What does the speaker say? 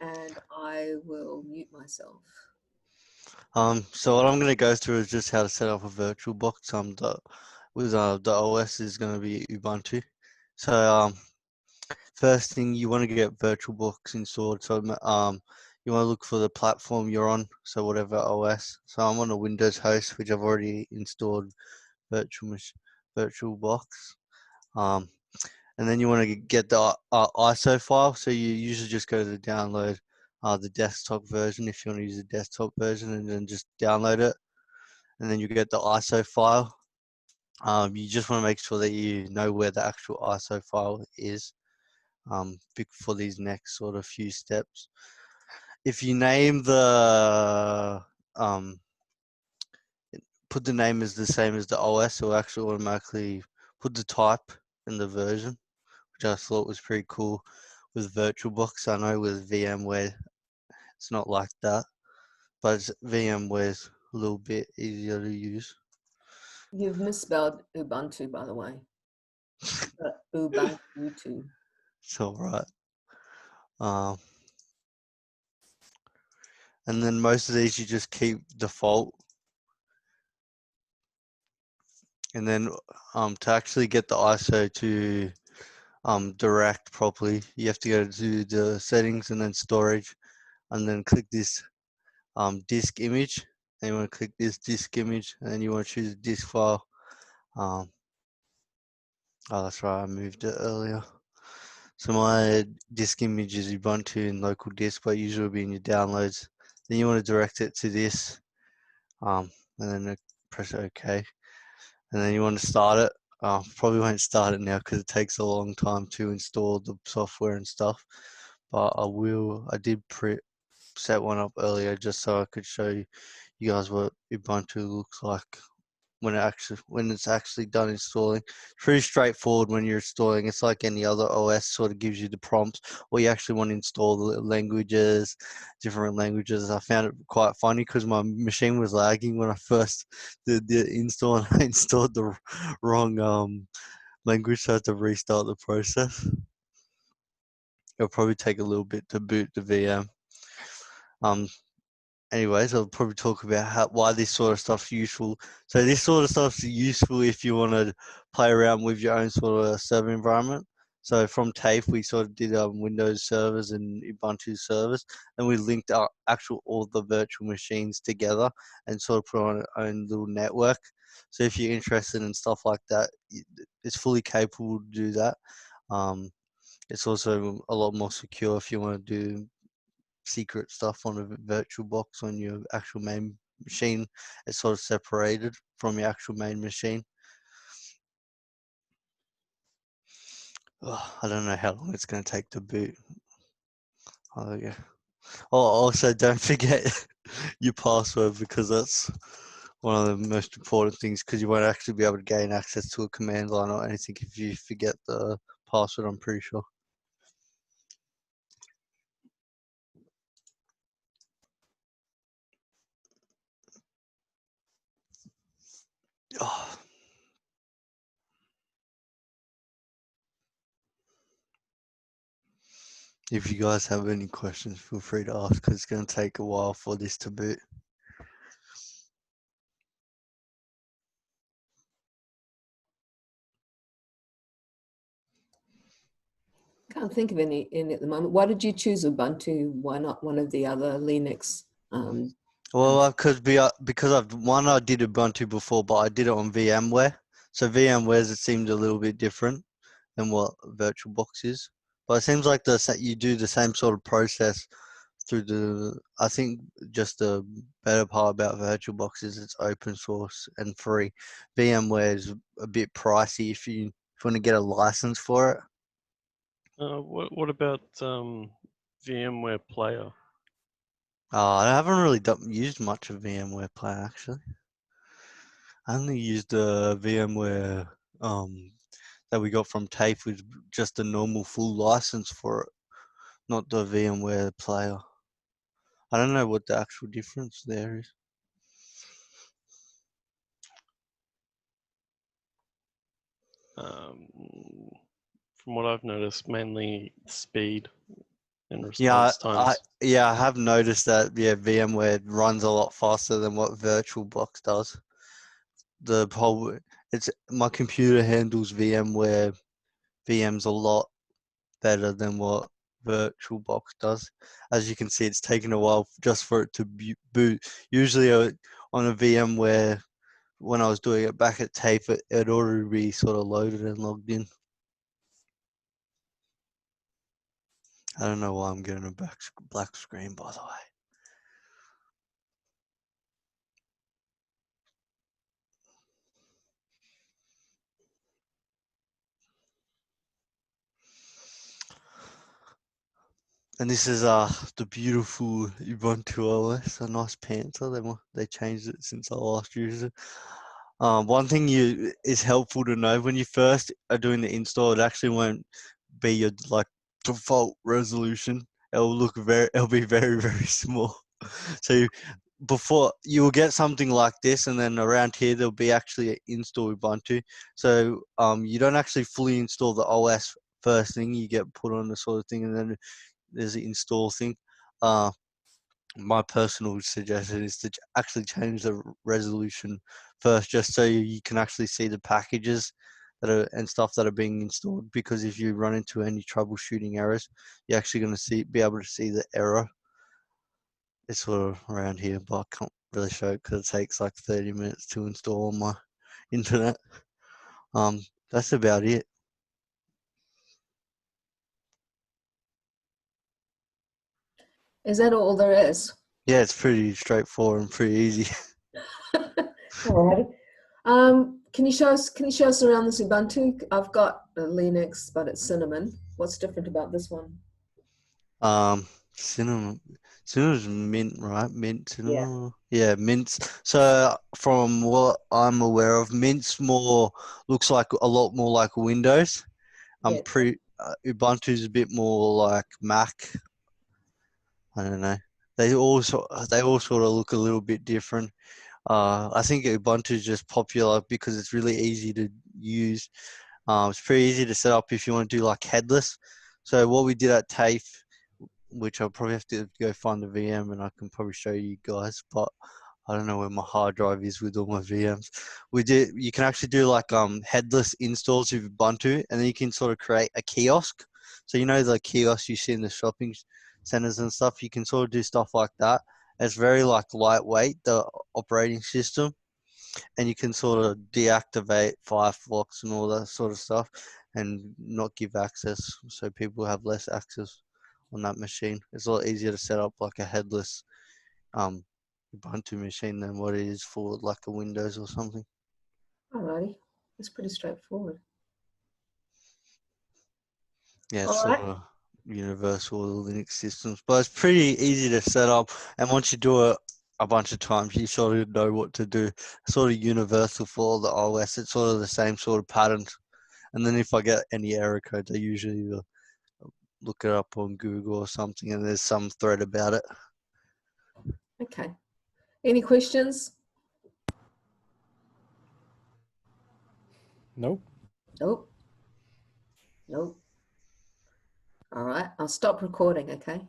And I will mute myself. So what I'm going to go through is just how to set up a VirtualBox. The OS is going to be Ubuntu. So first thing, you want to get VirtualBox installed. So you want to look for the platform you're on. So whatever OS. So I'm on a Windows host, which I've already installed VirtualBox. Um, and then you want to get the ISO file. So you usually just go to download the desktop version if you want to use the desktop version, and then just download it. And then you get the ISO file. You just want to make sure that you know where the actual ISO file is for these next sort of few steps. If you name um, put the name as the same as the OS, it will actually automatically put the type in the version, which I thought was pretty cool with VirtualBox. I know with VMware it's not like that, but VMware's a little bit easier to use. You've misspelled Ubuntu, by the way. Ubuntu. It's all right. Um, and then most of these you just keep default. And then to actually get the ISO to direct properly, you have to go to the settings and then storage, and then click this disk image. And you want to click this disk image, and then you want to choose a disk file. Oh, that's right, I moved it earlier. So my disk image is Ubuntu in local disk, but usually will be in your downloads. Then you want to direct it to this, and then press OK. And then you want to start it. Probably won't start it now because it takes a long time to install the software and stuff. But I did set one up earlier just so I could show you guys what Ubuntu looks like when it's actually done installing. Pretty straightforward when you're installing. It's like any other OS, sort of gives you the prompts, or you actually want to install the languages, different languages. I found it quite funny because my machine was lagging when I first did the install, and I installed the wrong language, so I had to restart the process. It'll probably take a little bit to boot the VM. Anyways, I'll probably talk about why this sort of stuff's useful. So this sort of stuff's useful if you want to play around with your own sort of server environment. So from TAFE, we sort of did Windows servers and Ubuntu servers, and we linked our all the virtual machines together and sort of put on our own little network. So if you're interested in stuff like that, it's fully capable to do that. Um, it's also a lot more secure if you want to do secret stuff on a virtual box on your actual main machine. It's sort of separated from your actual main machine. Oh, I don't know how long it's going to take to boot. Oh, yeah. Oh, also, don't forget your password, because that's one of the most important things, because you won't actually be able to gain access to a command line or anything if you forget the password, I'm pretty sure. Oh. If you guys have any questions, feel free to ask, because it's going to take a while for this to boot. Can't think of any in at the moment. Why did you choose Ubuntu? Why not one of the other Linux? Well, because I did Ubuntu before, but I did it on VMware. So VMware's, it seemed a little bit different than what VirtualBox is. But it seems like you do the same sort of process through the. I think just the better part about VirtualBox is it's open source and free. VMware is a bit pricey if you want to get a license for it. What about VMware Player? I haven't really used much of VMware Player, actually. I only used the VMware that we got from TAFE with just a normal full license for it, not the VMware Player. I don't know what the actual difference there is. From what I've noticed, mainly speed. in Yeah, response times. I have noticed that. Yeah, VMware runs a lot faster than what VirtualBox does. The whole it's my computer handles VMware VMs a lot better than what VirtualBox does. As you can see, it's taken a while just for it to boot. Usually on a VMware, when I was doing it back at tape, it'd already be sort of loaded and logged in. I don't know why I'm getting a black screen, by the way. And this is the beautiful Ubuntu OS, a nice Panther. They changed it since I last used it. One thing is helpful to know when you first are doing the install, it actually won't be your like default resolution. It'll be very, very small. So before you will get something like this, and then around here there'll be actually an install Ubuntu. So you don't actually fully install the OS first thing. You get put on the sort of thing, and then there's the install thing. My personal suggestion is to actually change the resolution first, just so you can actually see the packages that are and stuff that are being installed. Because if you run into any troubleshooting errors, you're actually going to be able to see the error. It's sort of around here, but I can't really show it because it takes like 30 minutes to install on my internet. That's about it. Is that all there is? Yeah, it's pretty straightforward and pretty easy. Alrighty. Can you show us around this Ubuntu? I've got a Linux, but it's Cinnamon. What's different about this one? Cinnamon. Cinnamon's mint, right? Mint Yeah. cinnamon. Yeah, mint. So from what I'm aware of, mint's more looks like a lot more like Windows. Yeah. Ubuntu's a bit more like Mac. I don't know. They all sort of look a little bit different. I think Ubuntu is just popular because it's really easy to use. It's pretty easy to set up if you want to do like headless. So what we did at TAFE, which I'll probably have to go find the VM and I can probably show you guys, but I don't know where my hard drive is with all my VMs. You can actually do like headless installs of Ubuntu, and then you can sort of create a kiosk. So you know the kiosks you see in the shopping centers and stuff, you can sort of do stuff like that. It's very like lightweight, the operating system, and you can sort of deactivate Firefox and all that sort of stuff and not give access, so people have less access on that machine. It's a lot easier to set up like a headless Ubuntu machine than what it is for like a Windows or something. Alrighty. It's pretty straightforward. Yeah, it's All sort right. of universal Linux systems, but it's pretty easy to set up. And once you do it a bunch of times, you sort of know what to do. It's sort of universal for all the OS. It's sort of the same sort of patterns. And then if I get any error code, I usually look it up on Google or something, and there's some thread about it. Okay. Any questions? Nope. Nope. Nope. All right. I'll stop recording, okay?